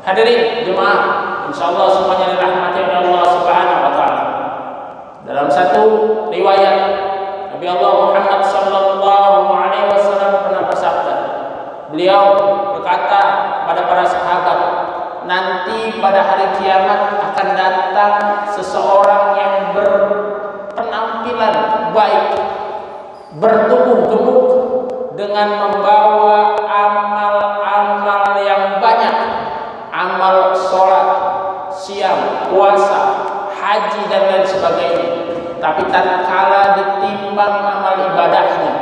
Hadirin jemaah, insyaallah semuanya dirahmati oleh Allah Subhanahu wa taala. Dalam satu riwayat Nabi Allah Muhammad sallallahu alaihi wasallam pernah bersabda. Beliau berkata kepada para sahabat, nanti pada hari kiamat akan datang seseorang yang berpenampilan baik, bertubuh gemuk dengan membawa amal-amal yang banyak, amal sholat, siam, puasa, haji dan lain sebagainya. Tapi tatkala ditimbang amal ibadahnya,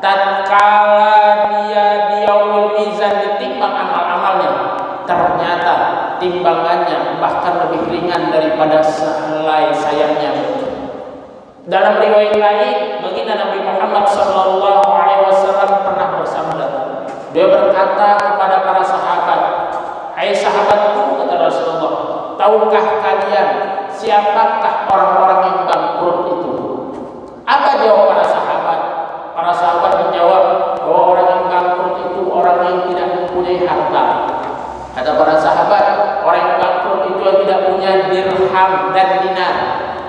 tatkala dia di yaumul mizan ditimbang amal-amalnya, ternyata timbangannya bahkan lebih ringan daripada sehelai sayapnya. Dalam riwayat lain, baginda Nabi Muhammad sallallahu alaihi wasallam pernah bersabda. Dia berkata kepada para sahabat, "Hai sahabatku," kata Rasulullah, "tahukah kalian siapakah orang-orang yang bangkrut itu?" Apa jawab para sahabat? Para sahabat menjawab bahwa orang yang bangkrut itu orang yang tidak mempunyai harta. Kata para sahabat, orang yang bangkrut itu yang tidak punya dirham dan dinar.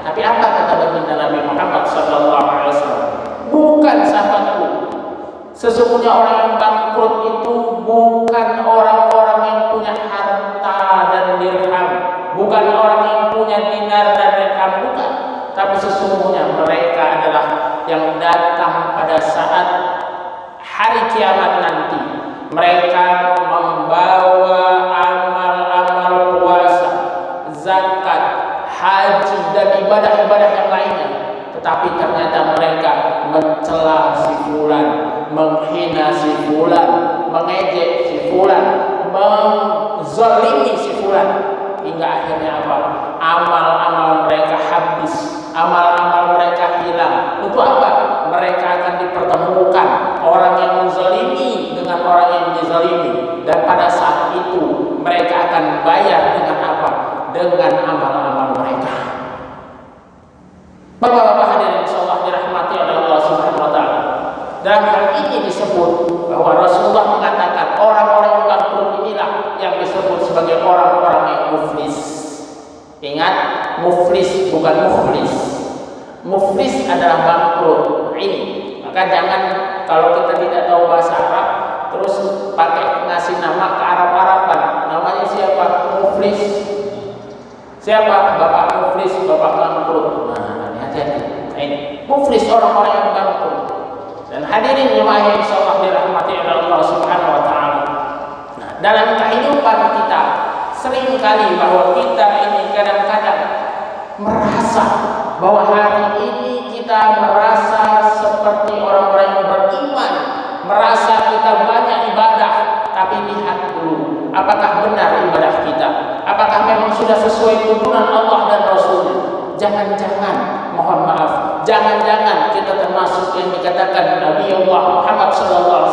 Tapi apa kata baginda Nabi Muhammad sallallahu alaihi wasallam? Bukan sahabatku. Sesungguhnya orang yang bangkrut itu bukan orang-orang yang punya harta dan dirham, bukan orang yang punya dinar dan dirham, bukan. Tapi sesungguhnya mereka adalah yang datang pada saat hari kiamat nanti. Mereka membawa amal-amal puasa, zakat, haji dan ibadah-ibadah yang lainnya, tetapi ternyata mereka mencela si fulan, menghina si fulan, mengejek si fulan, menzalimi si fulan, hingga akhirnya apa? Amal-amal mereka habis, amal-amal mereka hilang. Untuk apa? Mereka akan dipertemukan orang yang menzalimi dengan orang yang dizalimi, dan pada saat itu mereka akan bayar dengan apa? Dengan amal-amal mereka. Bapak-bapak hadirin insyaallah dirahmati oleh Allah Subhanahu wa taala. Dalam hal ini disebut bahwa Rasulullah mengatakan orang-orang yang bangkrut inilah yang disebut sebagai orang-orang yang muflis. Ingat, muflis bukan muflis. Muflis adalah bangkrut. Ini. Maka jangan kalau kita tidak tahu bahasa Arab terus pakai ngasih nama ke Arab-Araban. Namanya siapa? Muflis. Siapa? Bapak muflis, bapak bangkrut. Nah, hati-hati. Ini muflis, orang-orang yang bangkrut. Dan hadirin jemaah yang insyaallah dirahmati oleh Allah Subhanahu wa taala. Nah, dalam kehidupan kita sering kali bahwa kita ini kadang-kadang merasa bahwa hari ini kita merasa seperti orang-orang yang beriman, merasa kita banyak ibadah, tapi lihat dulu apakah benar ibadah kita, apakah memang sudah sesuai tuntunan Allah dan Rasulnya. Jangan-jangan, mohon maaf, jangan-jangan kita termasuk yang dikatakan Nabi Allah Muhammad SAW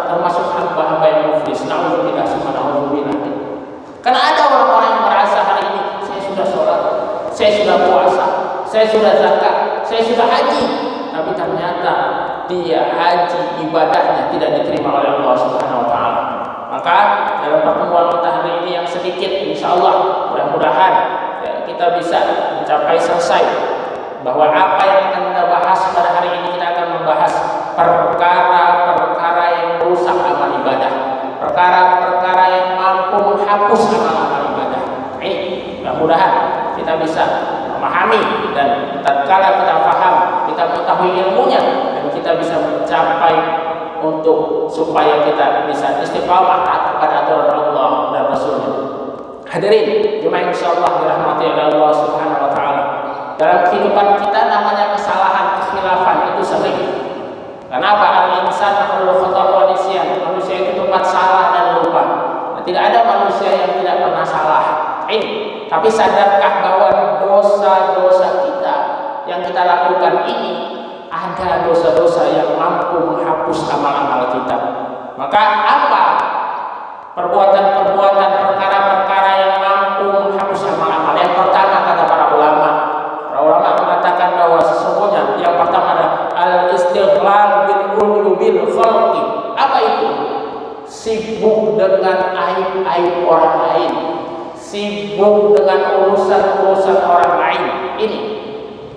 termasuk hamba-hamba yang muflis. Na'udzubillah, subhanallah. Karena ada orang-orang yang merasa hari ini saya sudah sholat, saya sudah puasa, saya sudah zakat, saya sudah haji, tapi ternyata dia haji ibadahnya tidak diterima oleh Allah Subhanahu wa taala. Maka dalam pertemuan kita hari ini yang sedikit, insyaallah mudah-mudahan ya, kita bisa mencapai selesai bahwa apa yang akan kita bahas pada hari ini, kita akan membahas perkara-perkara yang merusak amal ibadah, perkara-perkara yang mampu menghapus amal-amal ibadah. Ini mudah-mudahan kita bisa memahami, dan tatkala kita paham, kita mengetahui ilmunya, dan kita bisa mencapai untuk supaya kita bisa istiqamah taat kepada aturan Allah dan Rasulnya. Hadirin jemaah insyaallah dirahmati oleh Allah Subhanahu wa taala. Dalam kehidupan kita namanya kesalahan, kekhilafan itu sering. Kenapa? Al-insan makhluk khata' wa nisyan. Manusia itu tempat salah dan lupa. Nah, tidak ada manusia yang tidak pernah salah. Tapi sadarkah bahwa dosa-dosa kita yang kita lakukan ini ada dosa-dosa yang mampu menghapus amal-amal kita. Maka apa perbuatan-perbuatan, perkara-perkara yang mampu menghapus amal-amal? Yang pertama kata para ulama mengatakan bahwa sesungguhnya yang pertama adalah al-istighlal bil ulubil khalqi. Apa itu? Sibuk dengan aib-aib orang orang lain, sibuk dengan urusan-urusan orang lain. Ini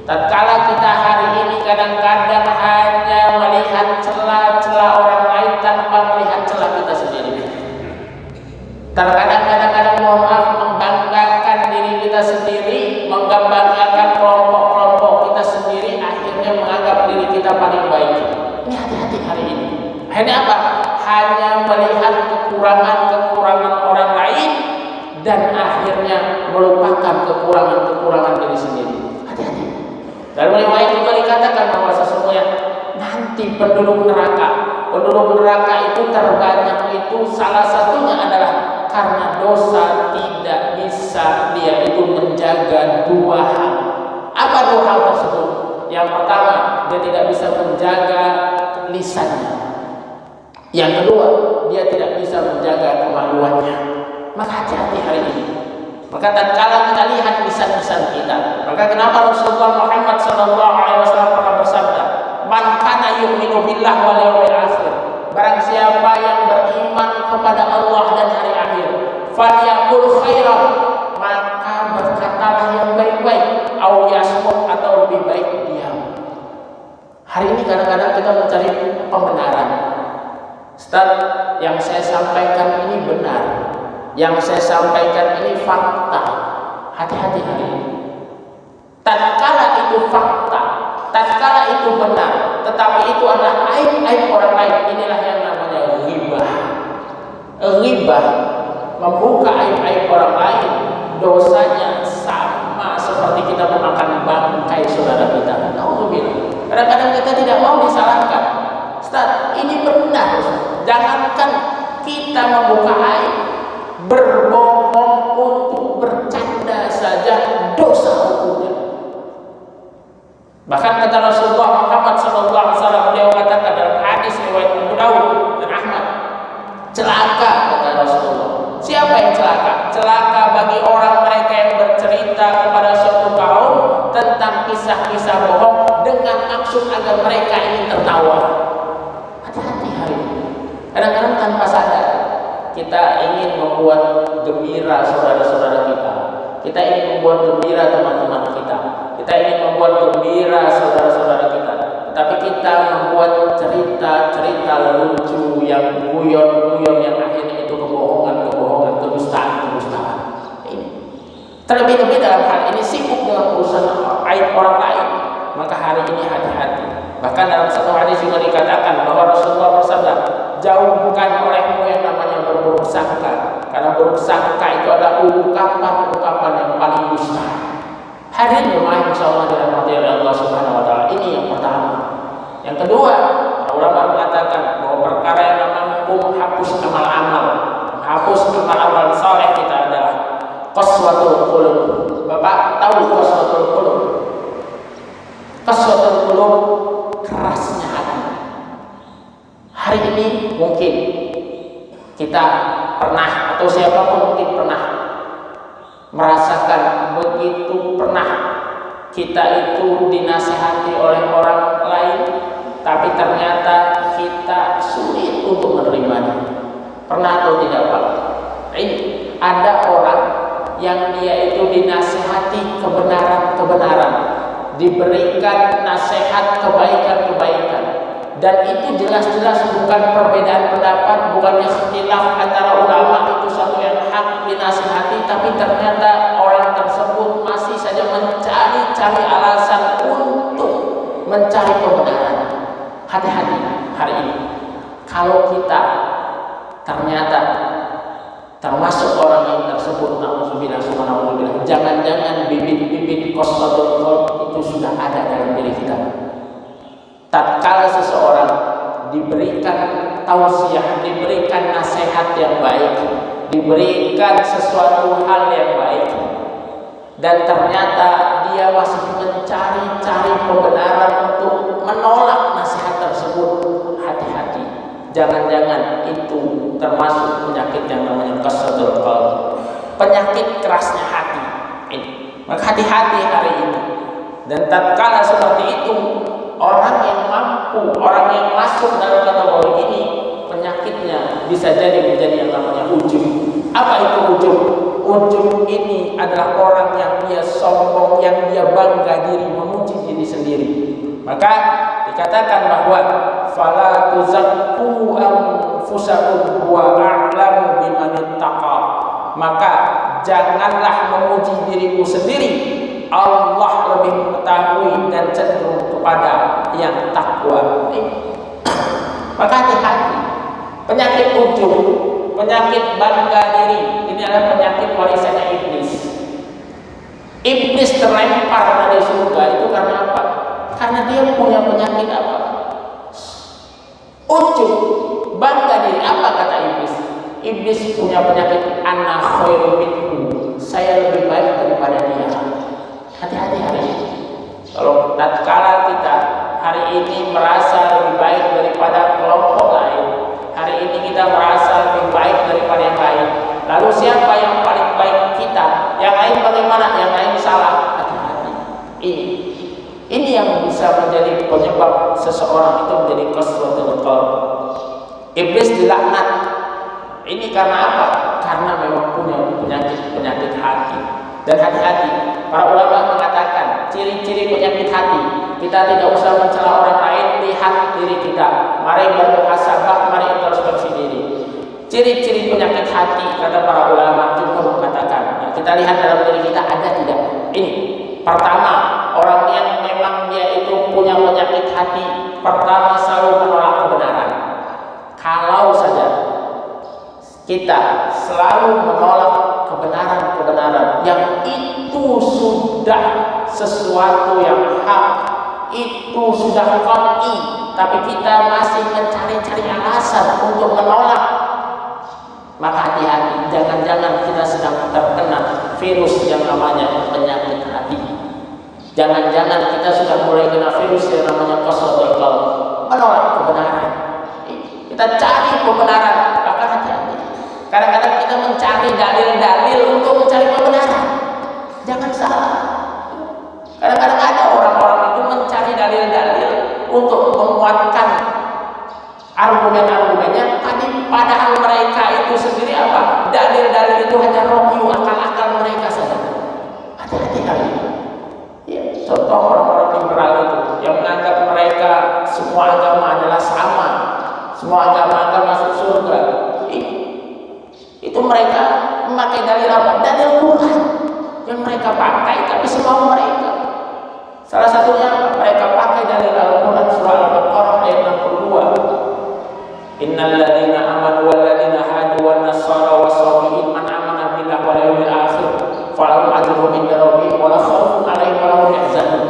tatkala kita hari ini kadang-kadang hanya melihat celah-celah orang lain tanpa melihat celah kita sendiri. Terkadang mohon maaf, membanggakan diri kita sendiri, membanggakan kelompok-kelompok kita sendiri, akhirnya menganggap diri kita paling baik. Ini hati-hati hari ini. Akhirnya apa? Hanya melihat kekurangan-kekurangan orang lain dan akhirnya melupakan kekurangan-kekurangan diri sendiri. Hati-hati. Dalam riwayat juga dikatakan bahwa sesungguhnya nanti penduduk neraka itu terbanyak itu salah satunya adalah karena dosa tidak bisa dia itu menjaga dua hal. Apa dua hal tersebut? Yang pertama, dia tidak bisa menjaga lisannya. Yang kedua, dia tidak bisa menjaga kemaluannya. Maka hati-hati hari ini. Maka tatkala kita lihat lisan-lisan kita, maka kenapa Rasulullah Muhammad SAW pernah bersabda, "Man kana yu'minu billah wal yawmil akhir." Barang siapa yang beriman kepada Allah dan hari akhir, falyaqul khairan, maka berkatalah yang baik-baik, au yasmut, atau lebih baik diam. Hari ini kadang-kadang kita mencari pembenaran. Ustaz, yang saya sampaikan ini benar, yang saya sampaikan ini fakta. Hati-hati hari ini. Tatkala itu fakta, tatkala itu benar, tetapi itu adalah aib-aib orang lain, inilah yang namanya ghibah. Ghibah, membuka aib-aib orang lain, dosanya sama seperti kita memakan bangkai saudara kita. Alhamdulillah. Kadang-kadang kita tidak mau disalahkan. Ustaz, ini benar. Jangankan kita membuka aib, berbohong untuk bercanda saja dosa hukumnya. Bahkan kata Rasulullah Muhammad SAW, beliau katakan dalam hadis riwayat Abu Dawud dan Ahmad, celaka kata Rasulullah. Siapa yang celaka? Celaka bagi orang mereka yang bercerita kepada suatu kaum tentang kisah-kisah bohong dengan maksud agar mereka ingin tertawa. Hati-hati hari ini. Kadang-kadang tanpa sadar kita ingin membuat gembira saudara-saudara kita. Kita ingin membuat gembira teman-teman kita. Kita ingin membuat gembira saudara-saudara kita. Tetapi kita membuat cerita-cerita lucu yang guyon-guyon yang akhirnya itu kebohongan, kedustaan. Ini. Terlebih-lebih dalam hal ini sibuk dengan urusan aib orang lain. Maka hari ini hati-hati. Bahkan dalam satu hadis juga dikatakan bahwa Rasulullah bersabda, jauhkan olehmu yang namanya berburuk sangka, karena buruk sangka itu adalah ungkapan-ungkapan yang paling dusta. Hari ini insyaallah dirahmati oleh Allah Subhanahu wa taala. Ini yang pertama. Yang kedua, ulama mengatakan bahwa perkara yang mampu menghapus amal-amal, menghapus amal-amal saleh kita adalah qaswatul qulub. Bapak tahu qaswatul qulub? Qaswatul qulub, kerasnya hati. Hari ini mungkin kita pernah, atau siapapun mungkin pernah merasakan begitu pernah kita itu dinasihati oleh orang lain, tapi ternyata kita sulit untuk menerimanya. Pernah atau tidak Pak? Ini ada orang yang dia itu dinasihati kebenaran-kebenaran, diberikan nasihat kebaikan-kebaikan, dan itu jelas-jelas bukan perbedaan pendapat, bukan ikhtilaf antara ulama itu satu yang hak dinasihati, tapi ternyata orang tersebut masih saja mencari alasan untuk mencari kebenaran. Hati-hati hari ini. Kalau kita ternyata termasuk orang yang tersebut, na'udzubillah, subhanallah, jangan-jangan bibit-bibit qaswatul qalb itu sudah ada dalam diri kita. Tatkala seseorang diberikan tausiah, diberikan nasihat yang baik, diberikan sesuatu hal yang baik, dan ternyata dia masih mencari-cari kebenaran untuk menolak nasihat tersebut, hati-hati. Jangan-jangan itu termasuk penyakit yang namanya qaswatul qalb, penyakit kerasnya hati. Maka hati-hati hari ini. Dan tatkala seperti itu, orang yang mampu, orang yang masuk dalam kategori ini, penyakitnya bisa jadi menjadi yang namanya ujub. Apa itu ujub? Ujub ini adalah orang yang dia sombong, yang dia bangga diri, memuji diri sendiri. Maka dikatakan bahwa fala tuzakku anfusakum huwa a'lamu biman ittaqa. Maka janganlah memuji dirimu sendiri, Allah lebih mengetahui dan cenderung kepada yang takwa. Maka hati-hati. Penyakit ujub, penyakit bangga diri, ini adalah penyakit warisannya iblis. Iblis terlempar dari surga itu karena apa? Karena dia punya penyakit apa? Ujub, bangga diri. Apa kata iblis? Iblis punya penyakit ana khairu minhu. Saya lebih baik daripada dia. Hati-hati hari ini. Kalau tatkala kita hari ini merasa lebih baik daripada kelompok lain, hari ini kita merasa lebih baik daripada yang lain, lalu siapa yang paling baik kita? Yang lain bagaimana? Yang lain salah. Hati-hati. Ini yang bisa menjadi penyebab seseorang itu menjadi qaswatul qalb. Iblis dilaknat. Ini karena apa? Karena memang punya penyakit hati. Dan hati-hati, para ulama mengatakan ciri-ciri penyakit hati, kita tidak usah mencela orang lain, lihat diri kita. Mari bermuhasabah, mari introspeksi diri. Ciri-ciri penyakit hati, kata para ulama juga mengatakan, kita lihat dalam diri kita ada tidak? Ini pertama, orang yang memang dia itu punya penyakit hati, pertama selalu menolak kebenaran. Kalau saja kita selalu menolak kebenaran yang itu sudah sesuatu yang hak, itu sudah qat'i, tapi kita masih mencari-cari alasan untuk menolak, maka hati-hati, jangan-jangan kita sedang terkena virus yang namanya penyakit hati. Jangan-jangan kita sudah mulai kena virus yang namanya qaswatul qalb, menolak kebenaran. Kita cari kebenaran, bahkan hati-hati. Kadang-kadang kita mencari dalil-dalil untuk mencari kebenaran. Jangan salah. Kadang-kadang ada orang-orang itu mencari dalil-dalil untuk menguatkan argumen-argumennya, tapi padahal mereka itu sendiri apa? Dalil-dalil itu hanya rohyu, akal-akal mereka saja. Hati-hati kali. Ya, contoh orang-orang liberal itu yang menganggap mereka semua agama adalah sama, semua agama akan masuk surga. Itu mereka memakai dalil apa? Dalil Quran yang mereka pakai, tapi semau mereka. Salah satunya mereka pakai dalil Al-Quran surah Al-Baqarah ayat 62. Innal ladzina amanu wal ladzina hadu wan nasara was-sabiin man amana billahi wal yawmil akhir falahum ajruhum inda rabbihim wa la khaufun 'alaihim wa la hum yahzanun.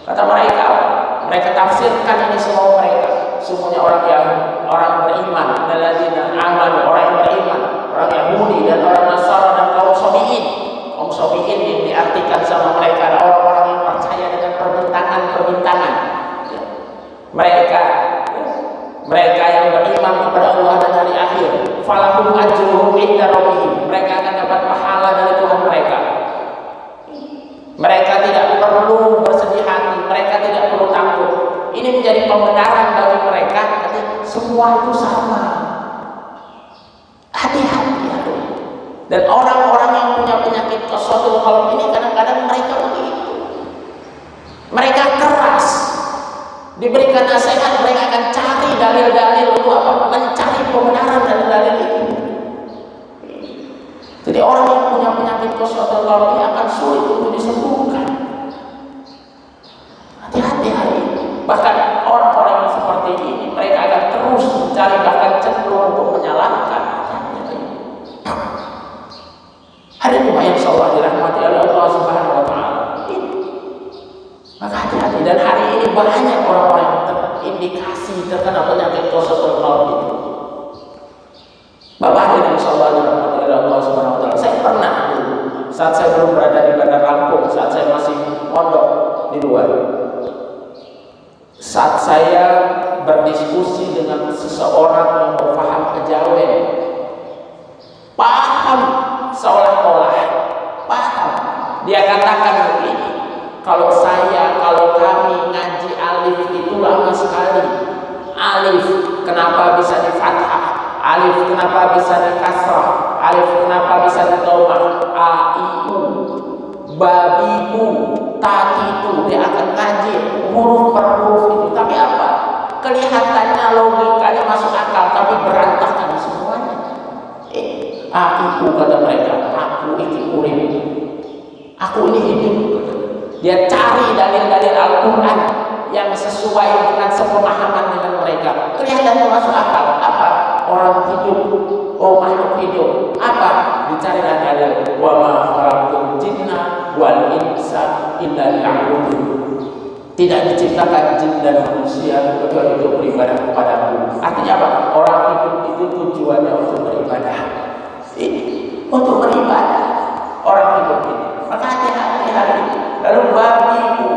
Kata mereka, mereka tafsirkan ini semua mereka. Semuanya orang Yahudi, orang beriman, alladzina amanu, orang yang beriman, orang Yahudi dan orang Nasara dan kaum Sabiin. Kaum Sabiin yang diartikan sama mereka adalah orang-orang yang percaya dengan perbintangan-perbintangan. Mereka yang beriman kepada Allah dan hari akhir. Falahum ajruhum inda rabbihim. Mereka akan dapat pahala dari Tuhan mereka. Mereka tidak perlu bersedih hati, mereka tidak perlu takut. Ini menjadi pembenaran bagi mereka. Semua itu sama. Hati-hati. Dan orang-orang yang punya penyakit qaswatul qalb ini kadang-kadang mereka begitu. Mereka keras. Diberikan nasihat, mereka akan cari dalil-dalil untuk apa? Mencari pembenaran dari dalil itu. Jadi orang yang punya penyakit qaswatul qalb ini akan sulit untuk disembuhkan. Hati-hati hari ini. Bahkan orang-orang yang seperti ini, mereka akan terus mencari, bahkan cenderung untuk menyalahkan. Hari ini banyak insyaallah dirahmati oleh Allah Subhanahu wa taala. Maka hati-hati, dan hari ini banyak orang-orang yang terindikasi terkena penyakit qaswatul qalb itu. Bapak hadirin insyaallah dirahmati oleh Allah Subhanahu wa taala. Saya pernah saat saya belum berada di Bandar Lampung, saat saya masih mondok di luar. Saat saya berdiskusi dengan seseorang yang berpaham kejawen, paham seolah-olah paham, dia katakan begini, kalau kami ngaji alif itu lama sekali, Alif kenapa bisa di fathah? Alif kenapa bisa di kasrah? Alif kenapa bisa di dhammah? A, I, U, babibu, tatitu. Dia akan kaji huruf per huruf itu. Tapi apa? Kelihatannya logikanya masuk akal, tapi berantakan semuanya. Aku kata mereka, aku ini urip, aku ini hidup. Dia cari dalil-dalil Al-Quran yang sesuai dengan sepemahaman dengan mereka. Kelihatannya masuk akal. Apa? Orang hidup, oh makhluk hidup. Apa? Dicarilah dalil. Wa ma khalaqtul jinna wal insa illa liya'budun. Tidak diciptakan jin dan manusia kecuali untuk beribadah kepadaku. Artinya apa? Orang hidup itu tujuannya untuk beribadah. Ini untuk beribadah orang hidup ini. Maka hati-hati hari ini. Lalu babiku,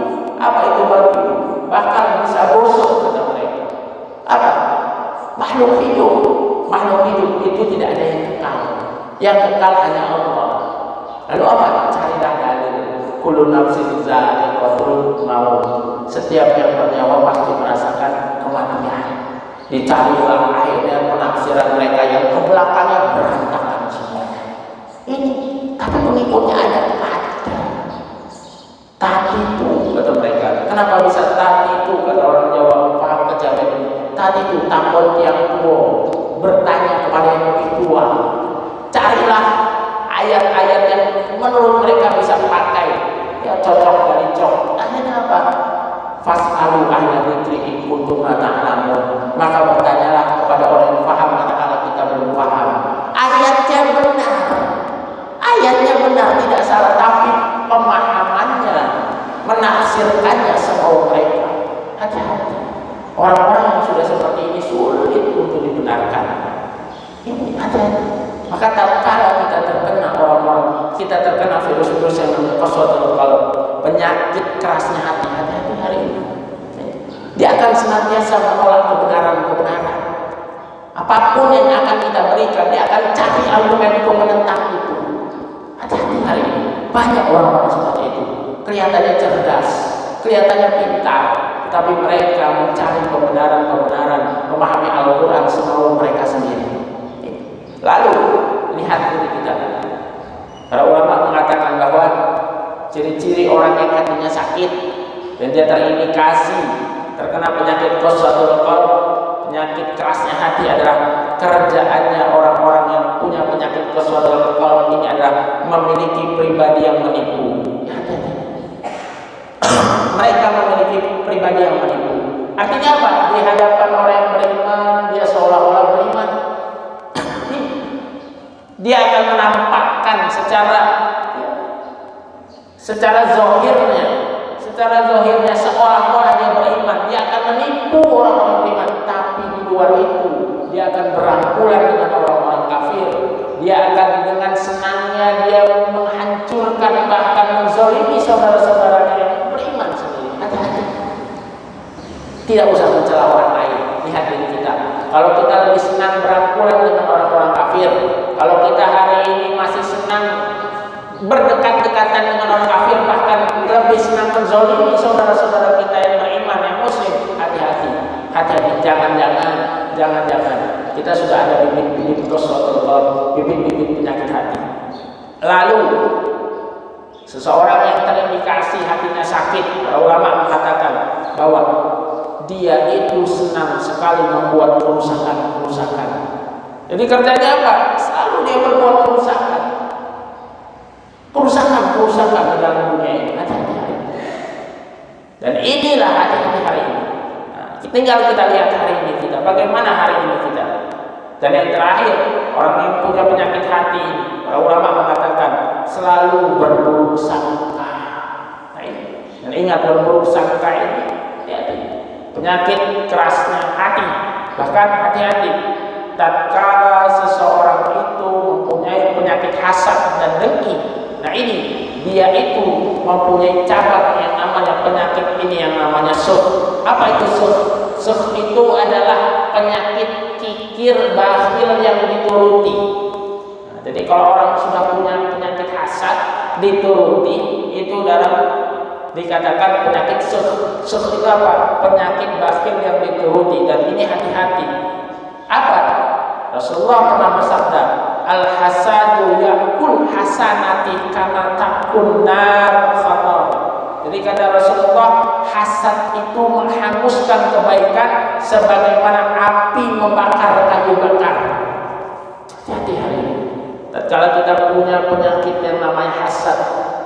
apa itu babiku? Bahkan bisa bosok kata mereka. Apa? Makhluk hidup. Makhluk hidup itu tidak ada yang kekal. Yang kekal hanya Allah. Lalu apa? Carilah dalil. Kullu nafsin dha'iqatul maut. Setiap yang bernyawa pasti merasakan kematian. Dicarilah akhirnya penafsiran mereka yang ke belakangnya berantakan semuanya. Ini, tapi pengikutnya ada. Tadi itu kata mereka. Kenapa bisa tadi itu kata orang Jawa? Paham kejawen ini. Tadi itu takut yang tua bertanya kepada yang lebih tua. Carilah ayat-ayat yang menurut mereka bisa pakai. Ya cocok dari cocok. Akhirnya apa? Fas'alu ahla dzikri in kuntum la ta'lamun. Maka bertanyalah kepada orang yang paham manakala kita belum paham. Ayatnya benar. Ayatnya benar tidak salah, tapi pemahamannya, menafsirkannya semau mereka. Hati-hati. Orang-orang yang sudah seperti ini sulit untuk dibenarkan. Ini hati-hati. Maka tatkala kita terkena orang-orang, kita terkena virus-virus yang qaswatul qalb, penyakit kerasnya hati, hati-hati hari ini. Dia akan senantiasa menolak kebenaran-kebenaran. Apapun yang akan kita berikan, dia akan cari argumen untuk menentang itu. Hati-hati hari ini. Banyak orang-orang seperti itu. Kelihatannya cerdas, kelihatannya pintar, tapi mereka mencari kebenaran-kebenaran, memahami Al-Quran semau mereka sendiri. Lalu lihat diri kita. Para ulama mengatakan bahwa ciri-ciri orang yang hatinya sakit dan dia terindikasi terkena penyakit qaswatul qalb, penyakit kerasnya hati adalah kerjaannya orang-orang yang punya penyakit qaswatul qalb ini adalah memiliki pribadi yang menipu. Mereka memiliki pribadi yang menipu. Artinya apa? Di hadapan orang yang beriman, dia seolah-olah beriman. Dia akan menampakkan secara zahirnya seolah-olah dia beriman. Dia akan menipu orang-orang beriman, tapi di luar itu dia akan berangkulan dengan orang-orang kafir. Dia akan dengan senangnya dia menghancurkan bahkan menzalimi saudara-saudaranya yang beriman sendiri. Hati-hati. Tidak usah mencela orang lain. Lihat diri kita. Kalau kita lebih senang berangkulan dengan orang-orang kafir, kalau kita hari ini masih senang berdekat-dekatan dengan orang kafir, bahkan lebih senang menzalimi saudara-saudara kita yang beriman, yang muslim, hati-hati. Hati-hati. Jangan-jangan kita sudah ada bibit-bibit qaswatul qalb, bibit-bibit penyakit hati. Lalu seseorang yang terindikasi hatinya sakit, para ulama mengatakan bahwa dia itu senang sekali membuat kerusakan. Jadi kerjanya apa? Selalu dia berbuat kerusakan di dalam dunia ini. Hati-hati. Dan inilah hati-hati hari ini. Nah, tinggal kita lihat hari ini kita, bagaimana hari ini kita. Dan yang terakhir, orang yang punya penyakit hati, para ulama mengatakan selalu berburuk sangka. Nah, dan ingat, berburuk sangka ini penyakit kerasnya hati. Bahkan hati-hati, tatkala seseorang itu mempunyai penyakit hasad dan dengki, nah ini dia itu mempunyai cabang yang namanya penyakit ini yang namanya sukh. Apa itu sukh? Sukh itu adalah penyakit kikir bakhil yang dituruti. Nah, jadi kalau orang sudah punya penyakit hasad dituruti, itu dalam dikatakan penyakit syukh itu apa? Penyakit bakhil yang dituruti, dan ini hati-hati. Apa? Rasulullah pernah bersabda, al-hasadu yakul hasanati kama takun nar khatar. Jadi kata Rasulullah, hasad itu menghanguskan kebaikan sebagaimana api membakar kayu bakar. Hati hari ini. Kalau kita punya penyakit yang namanya hasad,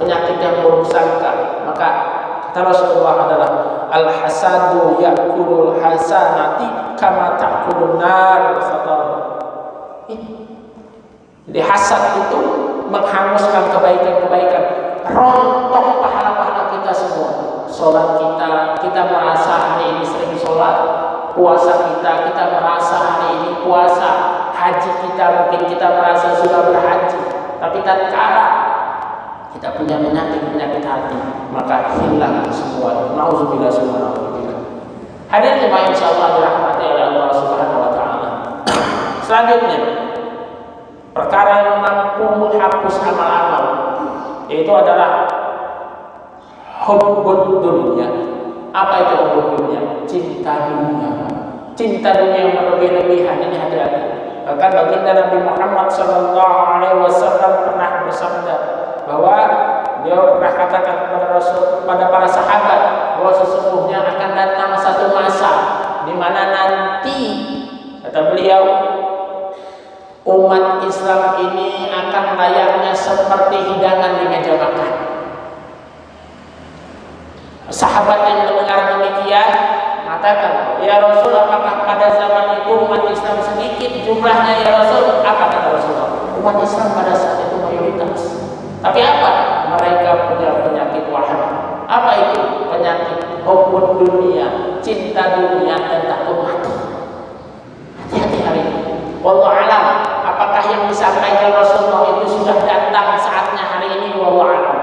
penyakit yang buruk sangka, maka kata Rasulullah adalah al-hasadu yakulul hasanati kama takulun nar khatar. Jadi hasad itu menghanguskan kebaikan-kebaikan, rontok pahala-pahala kita semua. Sholat kita merasa hari ini sering sholat. Puasa kita merasa hari ini puasa. Haji kita mungkin kita merasa sudah berhaji. Tapi tatkala kita punya penyakit hati, maka hilang semua. Nauzubillah subhanallah. Hadirin jemaah insyaallah dirahmati oleh Allah Subhanahu wa taala. Selanjutnya, perkara yang mampu menghapus amal-amal, yaitu adalah hubbud dunya. Apa itu hubbud dunya? Cinta dunia. Cinta dunia yang berlebih-lebihan, ini hati-hati. Bahkan baginda Nabi Muhammad SAW pernah bersabda bahwa beliau pernah katakan kepada para sahabat bahwa sesungguhnya akan datang satu masa di mana nanti, kata beliau, umat Islam ini akan layaknya seperti hidangan di meja makan. Sahabat yang mendengar demikian mengatakan, ya Rasul, apakah pada zaman itu umat Islam sedikit jumlahnya ya Rasul? Apa kata Rasulullah? Umat Islam pada saat itu mayoritas. Tapi apa? Mereka punya penyakit waham. Apa itu? Penyakit hubbud dunia, cinta dunia dan takut mati. Hati-hati hari ini. Wallahu alam, apakah yang disampaikan Rasulullah itu sudah datang saatnya hari ini? Wallahu alam.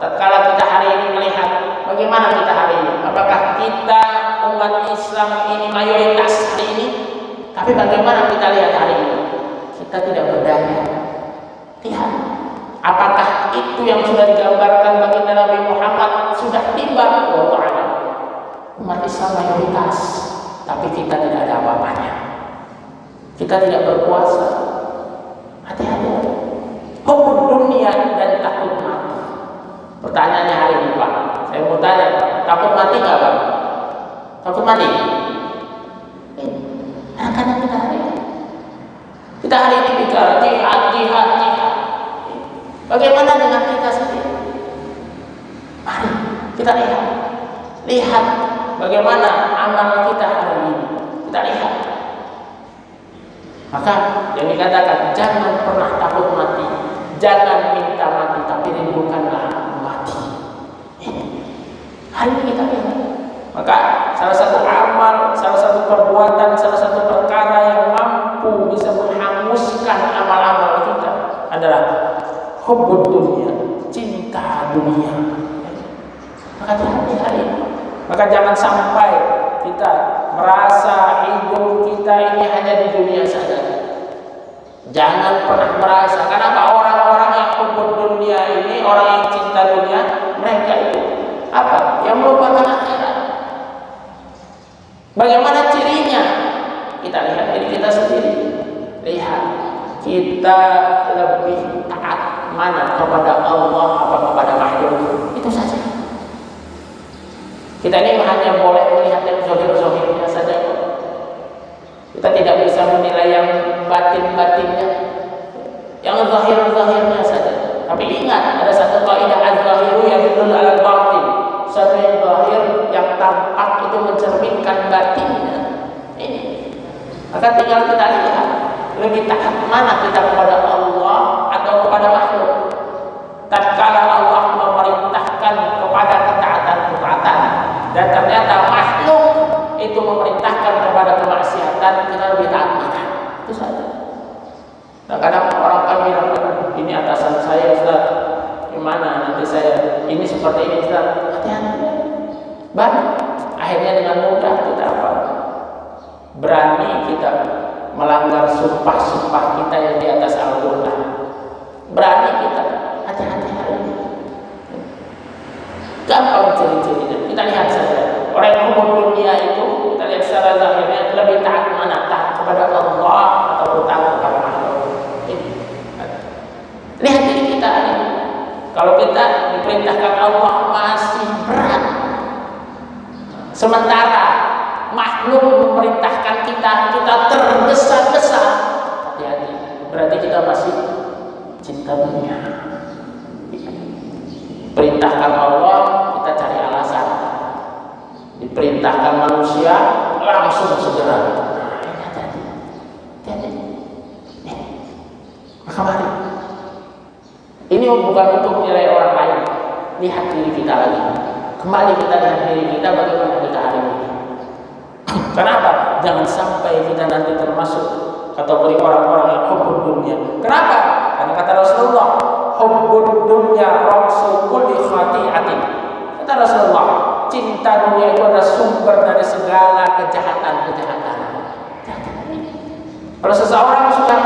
Tatkala kita hari ini melihat, bagaimana kita hari ini? Apakah kita umat Islam ini mayoritas hari ini? Tapi bagaimana kita lihat hari ini? Kita tidak berdaya. Lihat, apakah itu yang sudah digambarkan baginda Nabi Muhammad sudah tiba? Wallahu a'lam. Umat Islam mayoritas, tapi kita tidak ada apa-apanya. Kita tidak berpuasa. Hati-hati. Hubbud dunia dan takut mati. Pertanyaannya hari ini, Pak, saya mau tanya, takut mati nggak, Pak? Takut mati? Karena kita hari ini. Kita hari ini bicara jihad. Bagaimana dengan kita sendiri? Mari kita lihat bagaimana amal kita hari ini. Kita lihat. Maka yang dikatakan, jangan pernah takut mati, jangan minta mati, tapi rindukanlah mati. Hari ini kita lihat. Maka salah satu amal, salah satu perbuatan, salah satu perkara yang mampu bisa menghanguskan amal-amal kita adalah hubbud dunia, cinta dunia. Maka hati-hati. Maka jangan sampai kita merasa hidup kita ini hanya di dunia saja. Jangan pernah merasa. Kenapa orang-orang yang hubbud dunia ini, orang yang cinta dunia, mereka itu apa? Yang melupakan akhirat. Bagaimana cirinya? Kita lihat diri kita sendiri. Lihat, kita lebih taat mana kepada Allah apa kepada makhluk. Itu saja. Kita ini hanya boleh melihat yang zahir-zahirnya saja. Kita tidak bisa menilai yang batin-batinnya, yang zahir-zahirnya saja. Tapi ingat, ada satu kaidah az-zahiru yang yadullu ala batin. Satu yang zahir, yang tampak itu mencerminkan batinnya. Ini. Maka tinggal kita lihat, lebih taat mana kita kepada Allah atau kepada makhluk. Tatkala Allah memerintahkan kepada ketaatan, dan ternyata makhluk itu memerintahkan kepada kemaksiatan, kita lebih taat mana? Itu saja. Nah, kadang orang kan bilang, ini atasan saya, Ustaz. Gimana nanti saya ini seperti ini, Ustaz? Hati-hati. Banyak. Akhirnya dengan mudah kita apa? Berani kita melanggar sumpah-sumpah kita yang di atas Al-Quran. Berani kita. Hati-hati hari ini. Gampang Kalau kita diperintahkan Allah masih berat, sementara makhluk memerintahkan kita tergesa-gesa, hati-hati, berarti kita masih cinta dunia. Perintahkan Allah, kita cari alasan. Diperintahkan manusia, langsung segera. Hati-hati. Maka mari. Ini bukan untuk nilai orang lain. Lihat diri kita lagi. Kembali kita lihat diri kita bagaimana kita hari ini. Kenapa? Jangan sampai kita nanti termasuk kategori orang-orang yang hubbud dunia. Kenapa? Karena kata Rasulullah, hubbud dunya ra'su kulli khati'atin. Kata Rasulullah, cinta dunia itu adalah sumber dari segala kejahatan-kejahatan. Kalau seseorang sudah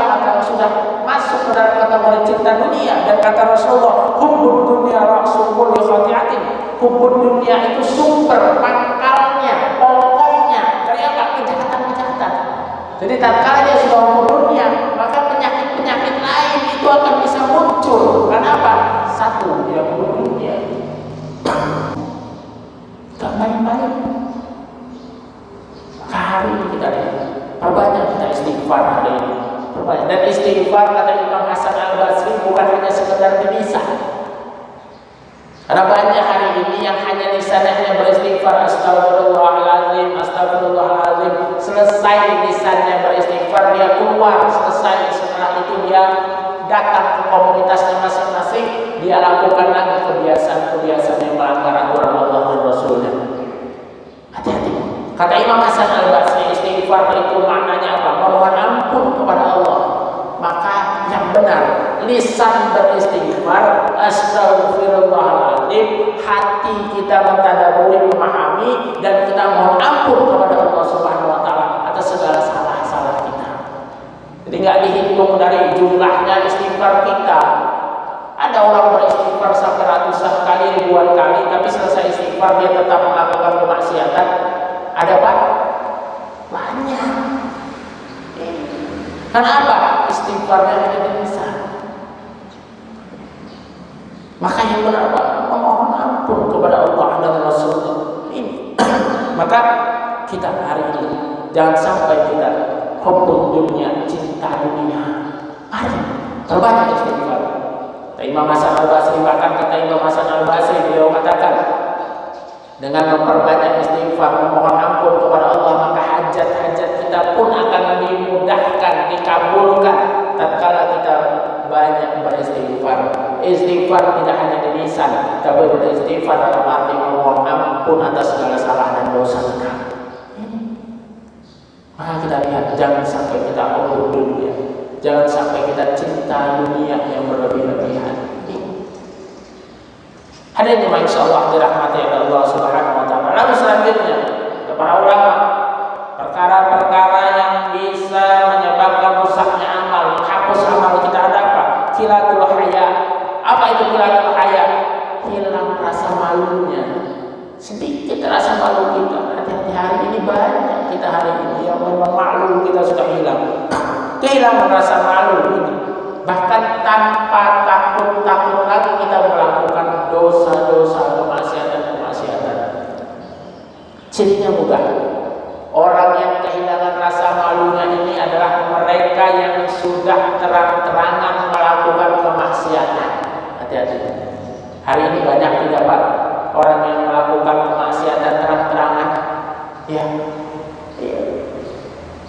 masuk ke dalam kategori cinta dunia, dan kata Rasulullah, hubbud dunya ra'su kulli khati'atin. Hubbud dunia itu sumber, pangkalnya, pokoknya dari apa? Kejahatan-kejahatan. Jadi tatkala dia sudah hubbud dunia, maka penyakit-penyakit lain itu akan bisa muncul. Kenapa? Satu, dia hubbud dunia. Gak main-main. Maka hari ini kita lihat, perbanyak kita istighfar hari ini. Perbanyak. Dan istighfar kata Imam Hasan Al-Basri bukan hanya sekedar di lisan. Karena banyak hari ini yang hanya lisannya hanya beristighfar, astagfirullahaladzim, astagfirullahaladzim. Selesai lisannya beristighfar, dia keluar. Selesai, setelah itu dia datang ke komunitasnya masing-masing, dia lakukan lagi kebiasaan-kebiasaan yang melanggar aturan Allah dan Rasulnya. Hati-hati. Kata Imam Hasan Al-Basri, istighfar itu maknanya apa? Memohon ampun kepada Allah. Maka yang benar, lisan beristighfar, astagfirullahaladzim, hati kita mentadaburi, memahami, dan kita mohon ampun kepada Allah Subhanahu wa Ta'ala atas segala salah-salah kita. Jadi nggak dihitung dari jumlahnya istighfar kita. Ada orang beristighfar sampai ratusan kali, ribuan kali, tapi selesai istighfar dia tetap melakukan kemaksiatan. Ada apa? Banyak. Kenapa? Istighfarnya hanya di lisan. Maka yang benar apa? Memohon ampun kepada Allah dan Rasulnya. Ini. Maka kita hari ini jangan sampai kita hubbud dunia, cinta dunia. Mari terbanyak istighfar. Imam Hasan Al-Basri, bahkan kata Imam Hasan Al-Basri, beliau katakan, dengan memperbanyak istighfar, memohon ampun kepada Allah, maka hajat-hajat kita pun akan dimudahkan, dikabulkan tatkala kita banyak beristighfar. Istighfar tidak hanya di lisan, tapi beristighfar dalam arti memohon ampun atas segala salah dan dosa kita. Maka kita lihat, jangan sampai kita hubbud dunia, jangan sampai kita cinta dunia yang berlebih-lebihan. Hadirin yang insyaallah dirahmati oleh Allah Subhanahu wa Ta'ala. Lalu selanjutnya, para ulama, perkara-perkara yang bisa menyebabkan rusaknya amal, menghapus amal kita ada apa? Qilatul haya. Apa itu qilatul haya? Hilang rasa malunya. Sedikit rasa malu kita. Hati-hati, hari ini banyak kita hari ini yang memang malu kita sudah hilang. Kehilangan rasa malu ini. Bahkan tanpa takut-takut lagi kita melakukan dosa-dosa, kemaksiatan-kemaksiatan. Cirinya mudah. Orang yang kehilangan rasa malunya ini adalah mereka yang sudah terang-terangan melakukan kemaksiatan. Hati-hati. Hari ini banyak tidak Pak orang yang melakukan kemaksiatan terang-terangan. Ya.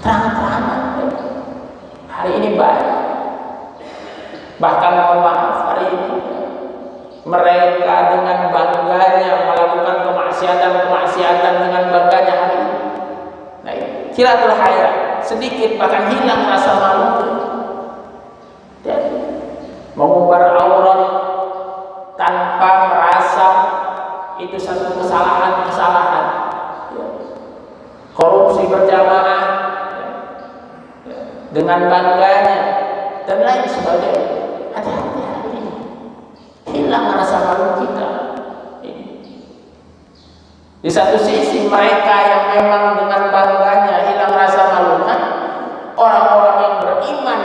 Terang-terangan. Hari ini banyak. Bahkan mohon maaf, hari ini mereka dengan bangganya melakukan kemaksiatan dengan bangganya hari ini. Nah, qilatul haya, sedikit bahkan hilang rasa malu. Dan mengumbar aurat tanpa merasa itu satu kesalahan. Korupsi berjamaah dengan bangganya dan lain sebagainya. Hati-hati hari ini. Hilang rasa malu kita. Di satu sisi mereka yang memang dengan bangganya hilang rasa malunya, orang-orang yang beriman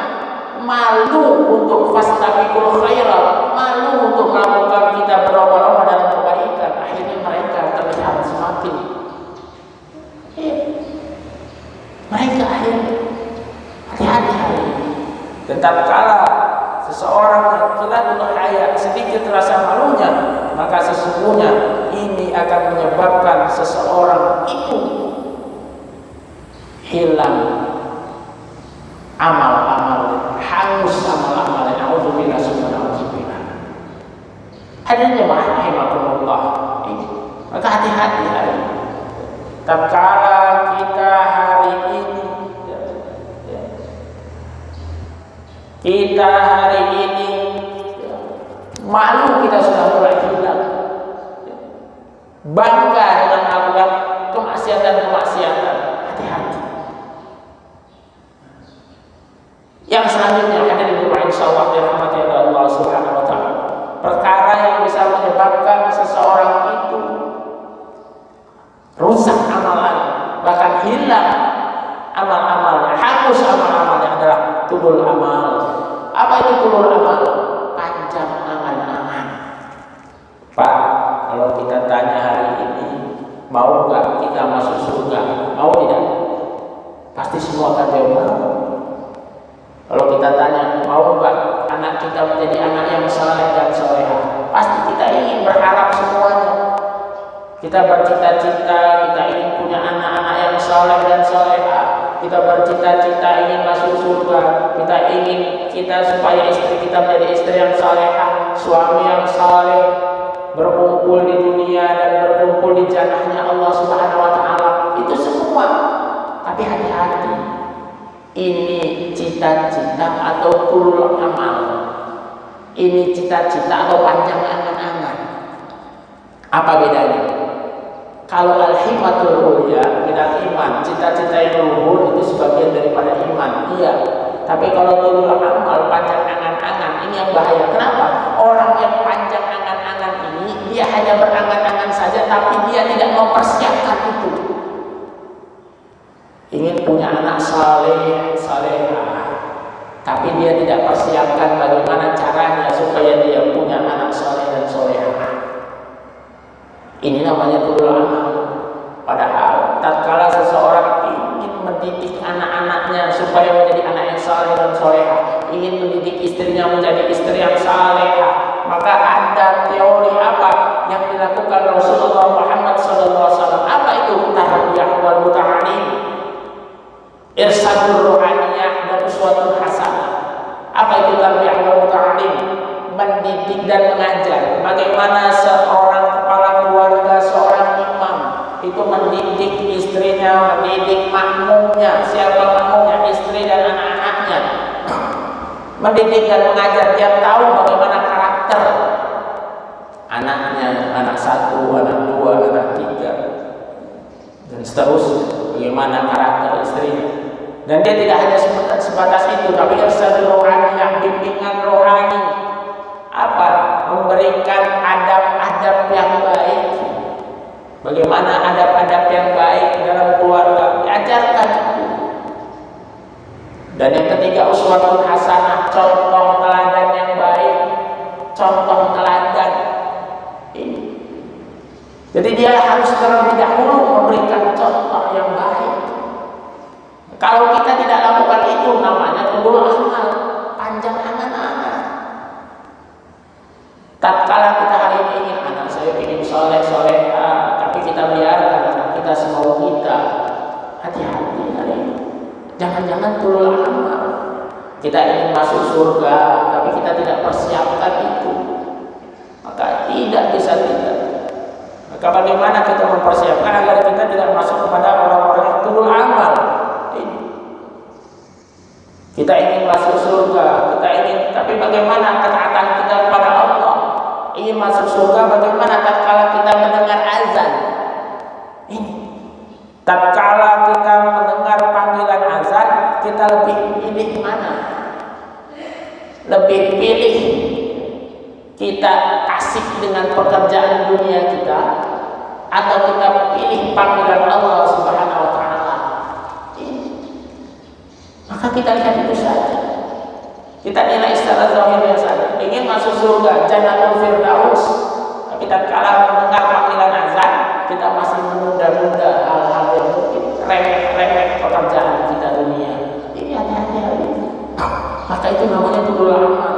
malu untuk fastabiqul khairat, malu untuk melakukan qalilatul haya, sedikit rasa malunya, maka sesungguhnya ini akan menyebabkan seseorang itu hilang amal-amal, hangus amal-amal. Nauzubillah summa nauzubillah. Hadirin jemaah rahimakumullah. Maka hati-hati hari ini. Tatkala kita hari ini malu, kita sudah mulai hilang, bangga dengan melakukan kemaksiatan. Hati-hati. Yang selanjutnya ada di rumah insyaallah dirahmati Allah Subhanahu wa taala. Perkara yang bisa menyebabkan seseorang itu rusak amalannya, bahkan hilang amal-amalnya, hangus amal-amalnya adalah tulul amal. Apa itu tulul amal? Panjang angan-angan. Pak, kalau kita tanya hari ini, mau nggak kita masuk surga? Mau tidak? Pasti semua akan jawab mau. Kalau kita tanya, mau nggak anak kita menjadi anak yang saleh dan salehah? Pasti kita ingin, berharap semuanya. Kita bercita-cita, kita ingin punya anak-anak yang saleh dan salehah. Kita bercita-cita ingin masuk surga. Kita ingin supaya istri kita menjadi istri yang salehah, suami yang saleh, berkumpul di dunia dan berkumpul di jannahnya Allah Subhanahu wa taala. Itu semua. Tapi hati-hati. Ini cita-cita atau tulul amal. Ini cita-cita atau panjang angan-angan. Apa bedanya? Kalau al-himmatul ulya, minat iman, cita-cita yang luhur itu sebagian daripada iman, iya. Tapi kalau tulul amal, panjang angan-angan, ini yang bahaya. Kenapa? Orang yang panjang angan-angan ini, dia hanya berangan-angan saja, tapi dia tidak mempersiapkan itu. Ingin punya anak saleh, salehah, tapi dia tidak persiapkan bagaimana caranya supaya dia punya anak saleh dan salehah. Ini namanya tulul amal. Padahal tatkala seseorang ingin mendidik anak-anaknya supaya menjadi anak yang saleh dan salehah, ingin mendidik istrinya menjadi istri yang salehah, maka ada teori apa yang dilakukan Rasulullah Muhammad SAW. Apa itu? Tarbiyah wal muta'alim, irsadul rohaniyah dan uswatul hasanah. Apa itu tarbiyah wal muta'alim? Mendidik dan mengajar. Bagaimana seorang kepala keluarga, seorang imam itu mendidik istrinya, mendidik makmumnya. Siapa makmumnya? Istri dan anak-anaknya. Mendidik dan mengajar, dia tahu bagaimana karakter anaknya, anak satu, anak dua, anak tiga, dan seterusnya. Bagaimana karakter istrinya. Dan dia tidak hanya sebatas itu, tapi irsadul rohaniyah, bimbingan rohani. Apa? Memberikan adab-adab yang baik. Bagaimana adab-adab yang baik dalam keluarga, diajarkan. Dan yang ketiga, uswatul hasanah, contoh teladan yang baik, contoh teladan ini. Jadi dia harus terlebih dahulu memberikan contoh yang baik. Kalau kita tidak lakukan itu, namanya tulul amal, panjang angan-angan. Tatkala kita hari ini ingin anak saya ingin soleh solehah, tapi kita biarkan anak kita semau kita, hati-hati hari ini. Jangan-jangan tulul amal. Kita ingin masuk surga, tapi kita tidak persiapkan itu, maka tidak bisa tidak. Maka bagaimana kita mempersiapkan agar kita tidak masuk kepada orang-orang yang tulul amal? Ini. Kita ingin masuk surga, kita ingin, tapi bagaimana ketaatan kita kepada Allah? Ingin masuk surga, bagaimana tatkala kita mendengar azan? Ini. Tatkala kita mendengar panggilan azan, kita lebih pilih mana? Lebih pilih kita kasih dengan pekerjaan dunia kita, atau kita pilih panggilan Allah Subhanahu wa taala? Maka kita lihat itu saja. Kita nilai secara zahirnya saja. Ingin masuk surga, Jannatul Firdaus, tapi tatkala mendengar panggilan azan, kita masih menunda-nunda hal-hal yang mungkin remeh-remeh pekerjaan kita dunia. Ini hati-hati. Maka itu namanya tulul amal,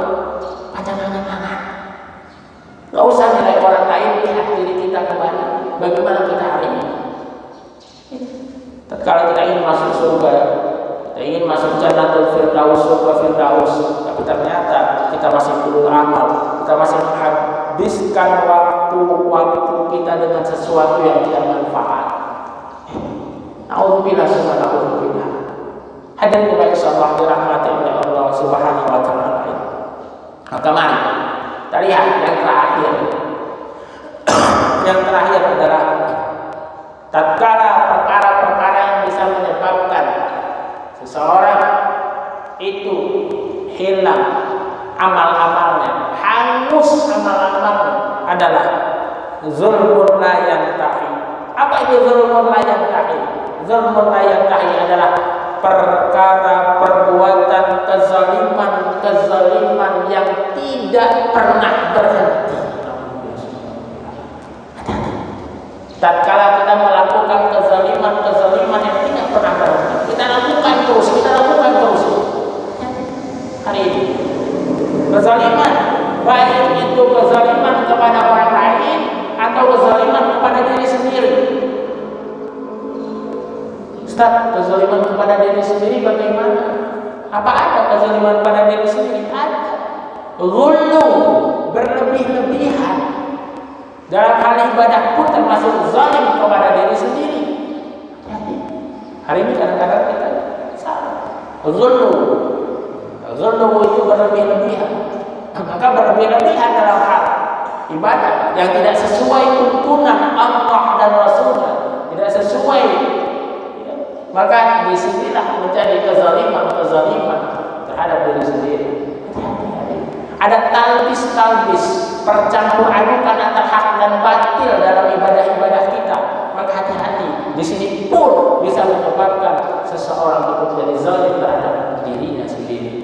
panjang angan. Bagaimana kita hari ini? Kalau kita ingin masuk surga, kita ingin masuk Jannatul Firdaus, surga Firdaus, tapi ternyata kita masih perlu amal, kita masih menghabiskan waktu kita dengan sesuatu yang tidak manfaat. Nauzubillah subhanallah. Hadirin baik Allah dirahmati oleh Allah Subhanahu wa taala. Maka mari kita lihat yang terakhir. Yang terakhir adalah tatkala perkara-perkara yang bisa menyebabkan seseorang itu hilang amal-amalnya, hangus amal-amalnya adalah zulmun la yantahi. Apa itu zulmun la yantahi? Zulmun la yantahi adalah perkara perbuatan kezaliman yang tidak pernah berhenti. Tatkala kita melakukan kezaliman yang tidak pernah berhenti, kita lakukan terus. Hari ini kezaliman, baik itu kezaliman kepada orang lain atau kezaliman kepada diri sendiri. Ustaz, kezaliman kepada diri sendiri bagaimana? Apa ada kezaliman pada diri sendiri? Ada. Ghulu, berlebih-lebihan dalam hal ibadah pun termasuk zalim kepada diri sendiri. Hari ini kadang-kadang kita salah. Ghulu itu berlebih-lebihan. Maka berlebih-lebihan dalam hal ibadah yang tidak sesuai tuntunan Allah dan Rasulnya, tidak sesuai, maka disinilah menjadi kezaliman terhadap diri sendiri. Ada talbis percampur adukan antara hak dan batil dalam ibadah-ibadah kita. Maka hati-hati. Di sini pun bisa menyebabkan seseorang itu menjadi zalim terhadap dirinya sendiri.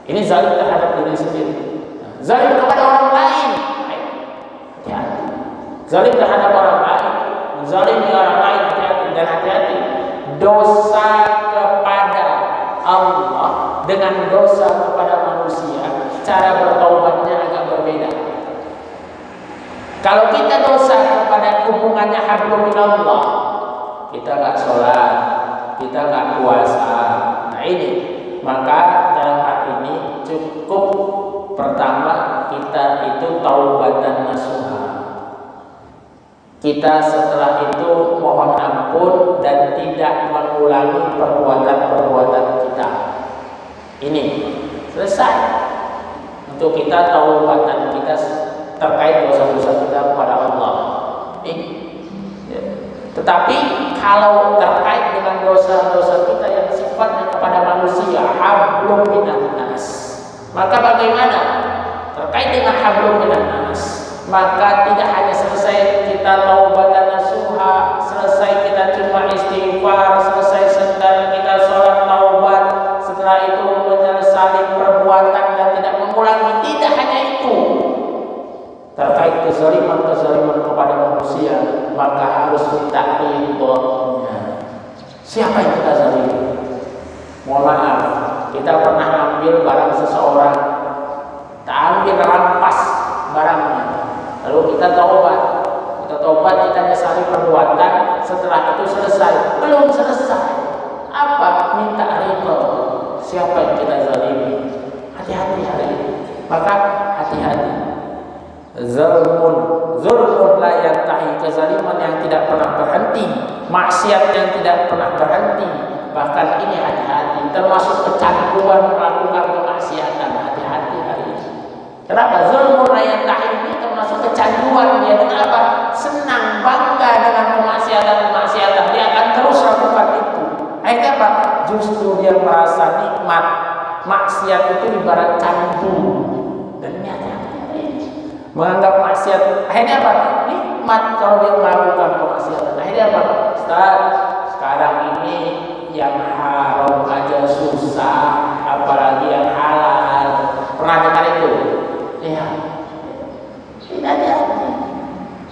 Ini zalim terhadap diri sendiri. Zalim kepada orang lain. Hati-hati. Zalim terhadap orang lain, zalimi orang lain, hati-hati. Dan hati-hati, dosa kepada Allah dengan dosa kepada manusia, cara bertaubatnya agak berbeda. Kalau kita dosa kepada hubungannya hablum minallah, kita nggak sholat, kita nggak puasa, nah ini, maka dalam hal ini cukup pertama kita itu taubatan nasuha. Kita setelah itu mohon ampun dan tidak mengulangi perbuatan-perbuatan kita. Ini selesai untuk kita taubatan kita terkait dosa-dosa kita kepada Allah. Ini. Tetapi kalau terkait dengan dosa-dosa kita yang sifatnya kepada manusia, hablum minan nas, maka bagaimana? Terkait dengan hablum minan nas, maka tidak hanya selesai kita taubatan nasuha, selesai kita cuma istighfar, selesai setelah kita sholat taubat, setelah itu menyesali perbuatan dan tidak mengulangi. Tidak hanya itu, terkait kezaliman kepada manusia, maka harus minta ridhonya. Siapa yang kita zalimi? Mohon maaf, kita pernah ambil barang seseorang, kita ambil rampas barangnya, lalu kita taubat, kita nyesali perbuatan, setelah itu selesai. Belum selesai. Apa? Minta ridho. Siapa yang kita zalimi? Hati-hati hari ini. Maka hati-hati. Zulmun la yantahi, kezaliman yang tidak pernah berhenti, maksiat yang tidak pernah berhenti. Bahkan ini hati-hati, termasuk kecanduan melakukan kemaksiatan. Hati-hati hari ini. Kenapa? Zulmun la yantahi ini termasuk kecanduan dia. Dengan apa? Senang, bangga dengan kemaksiatan. Dia akan terus lakukan itu. Akhirnya apa? Justru dia merasa nikmat. Maksiat itu ibarat candu. Dan ini hati-hati. Menganggap maksiat, akhirnya apa? Nikmat kalau dia melakukan kemaksiatan. Akhirnya apa? Ustaz, sekarang ini yang haram aja susah, apalagi yang halal. Pernah dengar itu? Iya. Ini aja.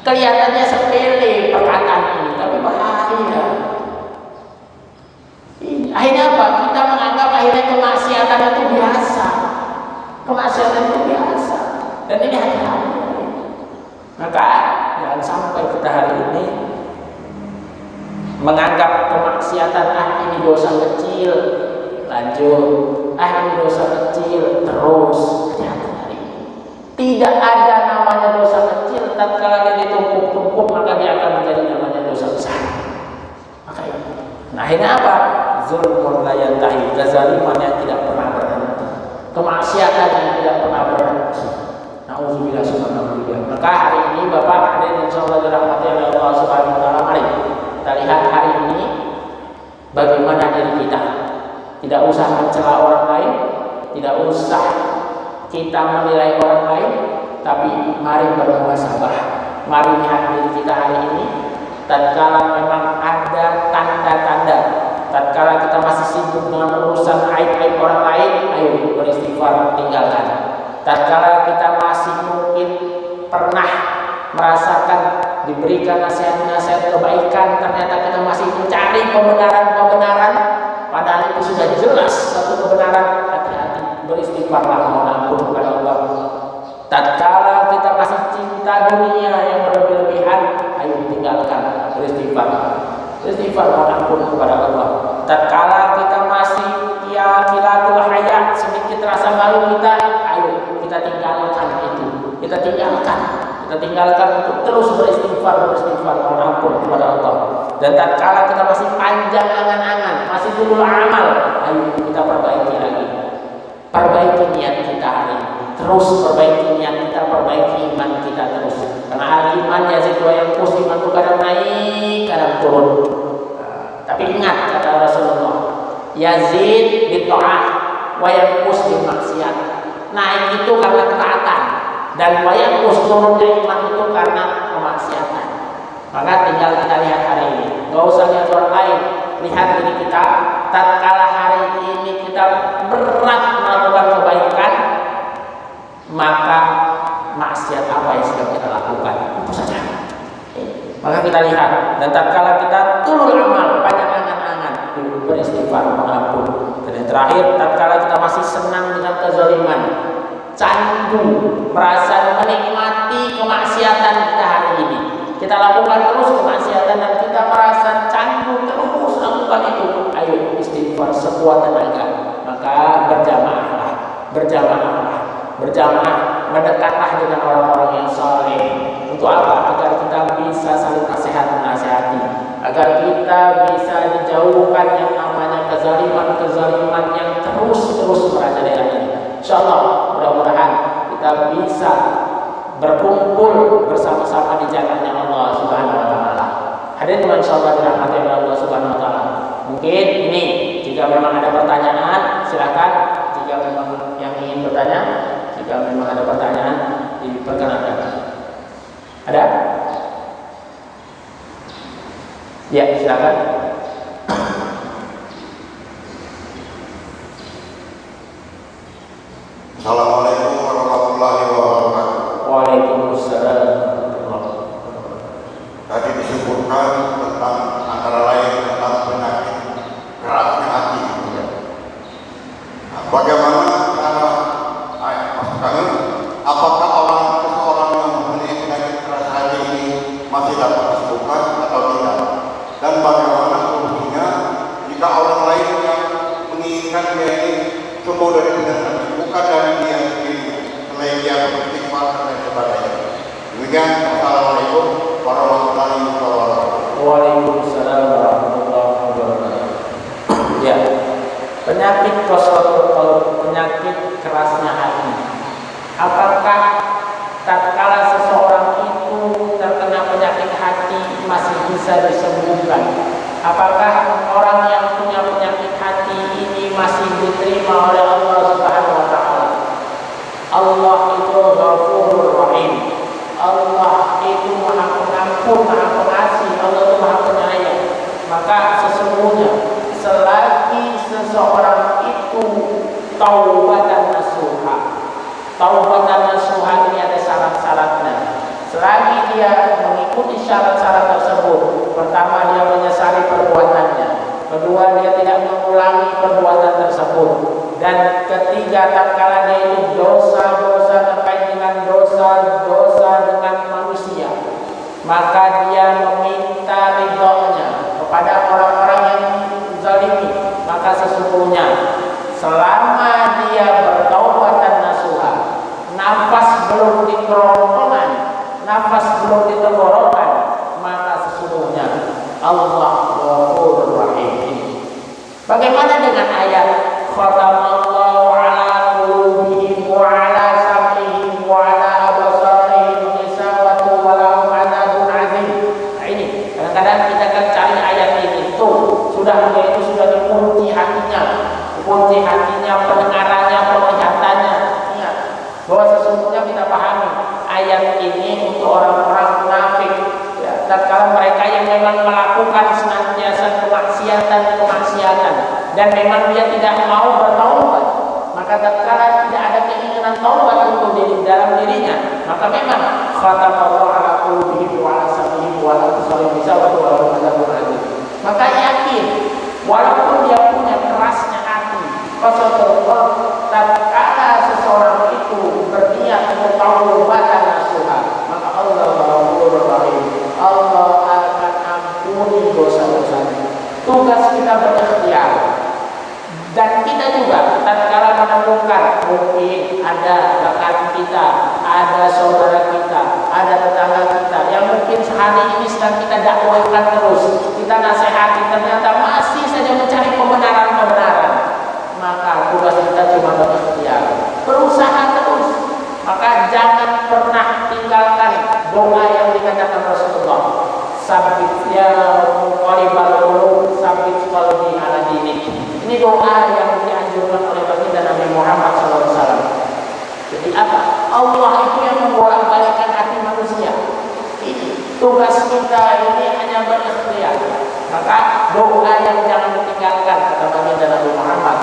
Kelihatannya sepele perkataan ini, tapi bahaya. Akhirnya apa? Kita menganggap akhirnya kemaksiatan itu biasa. Kemaksiatan itu biasa. Dan ini hati-hati. Maka sampai kita hari ini menganggap kemaksiatan ini dosa kecil, lanjut, ini dosa kecil, terus. Hati-hati. Tidak ada namanya dosa kecil, tatkala dia ditumpuk-tumpuk maka dia akan menjadi namanya dosa besar. Makanya, nah ini apa? Zulmun la yantahi, kezaliman yang tidak pernah berhenti, kemaksiatan yang tidak pernah berhenti. Nauzubillah subhanahu wa ta'ala. Maka hari ini Bapak hadirin insyaallah dirahmati oleh Allah Subhanahu wa taala, mari kita lihat hari ini bagaimana diri kita. Tidak usah mencela orang lain, tidak usah kita menilai orang lain, tapi mari bermuhasabah. Mari lihat diri kita hari ini. Tatkala memang ada tanda-tanda, tatkala kita masih sibuk dengan urusan aib-aib orang lain, ayo beristighfar, tinggalkan. Tatkala kita masih mungkin pernah merasakan diberikan nasihat-nasihat kebaikan, ternyata kita masih mencari kebenaran-kebenaran, padahal itu sudah jelas satu kebenaran, hati-hati, beristighfarlah, mohon ampun kepada Allah. Tatkala kita masih cinta dunia yang berlebihan, ayo tinggalkan, beristighfar, mohon ampun kepada Allah. Tatkala kita masih kilatul haya, sedikit rasa malu kita, ayo kita tinggalkan itu, kita tinggalkan untuk terus beristighfar, mohon ampun kepada Allah. Dan tatkala kita masih panjang angan-angan, masih dulu amal, ayo kita perbaiki lagi, perbaiki niat kita hari ini. Terus perbaiki niat kita, perbaiki iman kita terus. Karena al-iman yazid wa yanqus, iman itu kadang naik, kadang turun. Tapi ingat kata Rasulullah, yazid bi ta'ah wa yanqus bi maksiat. Naik itu karena ketaatan, dan wa yanqus turunnya iman itu karena kemaksiatan. Maka tinggal kita lihat hari ini. Gak usah lihat orang lain, lihat diri kita. Tatkala hari ini kita berat melakukan kebaikan, maka maksiat apa yang sedang kita lakukan, itu saja. Maka kita lihat, dan tatkala kita tulul amal, panjang angan-angan, beristighfar, mengampun. Dan yang terakhir, tatkala kita masih senang dengan kezaliman, candu, merasa menikmati kemaksiatan kita hari ini, kita lakukan terus kemaksiatan dan kita merasa candu terus lakukan itu, ayo istighfar sekuat tenaga. Maka berjamaah, mendekatlah dengan orang-orang yang saleh. Untuk apa? Agar kita bisa saling menasihati, agar kita bisa dijauhkan yang namanya kezaliman yang terus merajalela ini. Insyaallah, mudah-mudahan kita bisa berkumpul bersama-sama di jalannya Allah Subhanahu wa taala. Hadirin insyaallah dirahmati oleh Allah Subhanahu wa taala. Mungkin ini, jika memang ada pertanyaan, silakan. Jika memang yang ingin bertanya, jika memang ada pertanyaan, diperkenankan. Ada? Ya, silakan. Assalamualaikum warahmatullahi wabarakatuh. Waalaikumsalam. Tadi disebutkan tentang antara lain tentang penyakit kerasnya hati. Nah, bagaimana apakah seseorang yang mempunyai penyakit keras hati ini masih dapat disembuhkan atau tidak? Dan bagaimana solusinya jika orang lain yang menginginkan dia ini sembuh dari penyakit, bukan dari dia sendiri, selain dia beristighfar dan sebagainya. Demikian, assalamualaikum warahmatullahi wabarakatuh. Waalaikumsalam warahmatullahi wabarakatuh. Ya, penyakit qaswatul qalb, penyakit kerasnya hati. Apakah tatkala seseorang itu terkena penyakit hati masih bisa disembuhkan? Apakah orang yang punya penyakit hati ini masih diterima oleh Allah Subhanahu wa taala? Allah itu Ghafurur Rahim. Allah itu Maha Pengampun, Maha Pengasih. Allah itu Maha Penyayang. Maka sesungguhnya selagi seseorang itu taubatan nasuha, taubatan nasuha ini ada syarat-syaratnya. Selagi dia mengikuti syarat-syarat tersebut, pertama dia menyesali perbuatannya, kedua dia tidak mengulangi perbuatan tersebut, dan ketiga tatkala dia itu dosa-dosa terkait dengan dosa dengan manusia, maka sebetulnya kita pahami ayat ini untuk orang-orang munafik, ya, tatkala mereka yang memang melakukan senantiasa kemaksiatan dan memang dia tidak mau bertaubat, maka tatkala tidak ada keinginan taubat untuk dalam dirinya, maka memang khatamallahu ala qulubihim wa ala sam'ihim wa ala absarihim ghishawah wa lahum adzabun adzim. Maka yakin walaupun dia punya kerasnya hati, qasadullah, tatkala seseorang itu berniat untuk taubatan nasuha, maka Allah Ghafurur Rahim, Allah akan ampuni dosa-dosanya. Tugas kita berikhtiar, dan kita juga tatkala menemukan mungkin ada rekan kita, ada saudara kita, ada tetangga kita yang mungkin hari ini sedang kita dakwahkan terus, kita nasihati, ternyata masih saja mencari kebenaran, maka tugas kita cuma berikhtiar, berusaha terus. Maka jangan pernah tinggalkan doa yang dikatakan Rasulullah, sabit ya muqallibal qulub, sabit qalbi ala dinik. Ini doa yang dianjurkan oleh baginda Nabi Muhammad SAW. Jadi apa? Allah itu yang membolak-balikkan hati manusia. Ini tugas kita ini hanya berikhtiar. Maka doa yang jangan ditinggalkan, kata baginda Nabi Muhammad,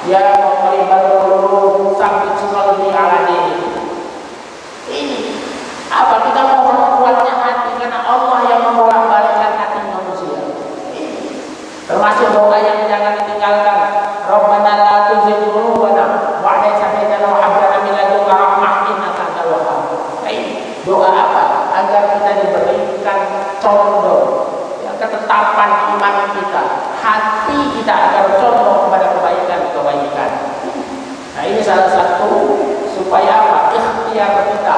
ya muqallibal qulub, sabit qalbi ala dinik. Ini apa? Kita mohon kuatnya hati, karena Allah yang membolak-balikkan hati manusia. Ini termasuk doa yang jangan ditinggalkan. Rabbana la tuzigh qulubana ba'da idh hadaytana wa hab lana min ladunka rahmah innaka antal wahhab. Doa apa? Agar kita diberikan condong, ya, ketetapan iman kita, hati kita agar condong kepada kebaikan. Nah, ini salah satu supaya apa? Ikhtiar kita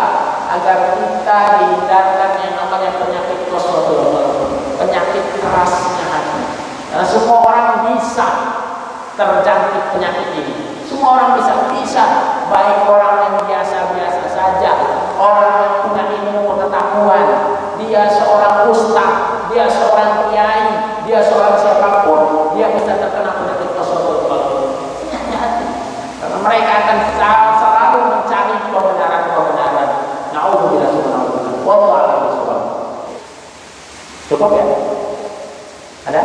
agar kita dihindarkan yang namanya penyakit qaswatul qalb, penyakit kerasnya hati. Nah, semua orang bisa terjangkit penyakit ini. Semua orang bisa, baik orang yang biasa-biasa saja, orang yang punya ilmu pengetahuan, dia seorang ustaz, dia seorang kiai, dia seorang siapapun, dia bisa terkena penyakit qaswatul qalb. Hati-hati, karena mereka akan selalu mencari kebenaran. Na'udzubillah subhanallah. Wallahu a'lam bishawab. Cukup ya? Ada?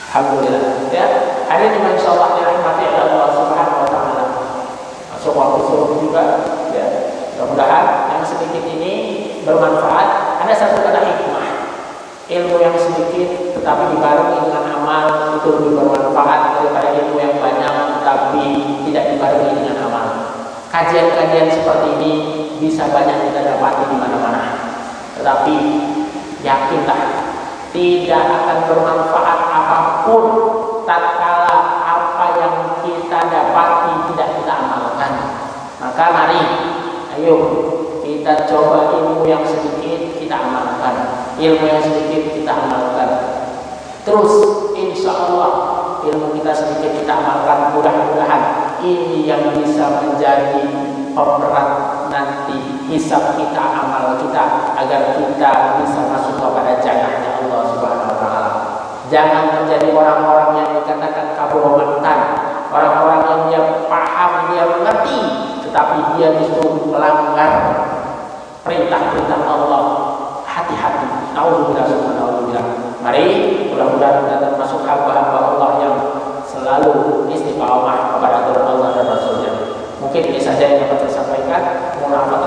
Alhamdulillah. Ya, hari ini insyaallah dirahmati oleh Allah Subhanahu wa taala. Masuk waktu subuh juga, ya. Mudah-mudahan yang sedikit ini bermanfaat. Ada satu kata hikmah. Ilmu yang sedikit tetapi dibarengi dengan amal itu lebih bermanfaat daripada ilmu yang banyak tetapi tidak dibarengi dengan amal. Kajian-kajian seperti ini bisa banyak kita dapati di mana-mana. Tetapi yakinlah, tidak akan bermanfaat apapun tatkala apa yang kita dapati tidak kita amalkan. Maka mari, ayo kita coba ilmu yang sedikit kita amalkan, ilmu yang sedikit kita amalkan. Terus insya Allah ilmu kita sedikit kita amalkan, mudah-mudahan ini yang bisa menjadi pemberat nanti hisab kita, amal kita, agar kita bisa masuk kepada jannahnya Allah Subhanahu wa taala. Jangan menjadi orang-orang yang dikatakan kabulomatan, orang-orang yang dia paham, dia mengerti, tetapi dia justru melanggar perintah-perintah Allah. Hati-hati. Nauzubillah subhanallah. Mari mudah-mudahan kita termasuk hamba-hamba Allah yang selalu istiqamah kepada aturan Allah dan Rasulnya. Mungkin ini saja yang dapat saya sampaikan. Mohon maaf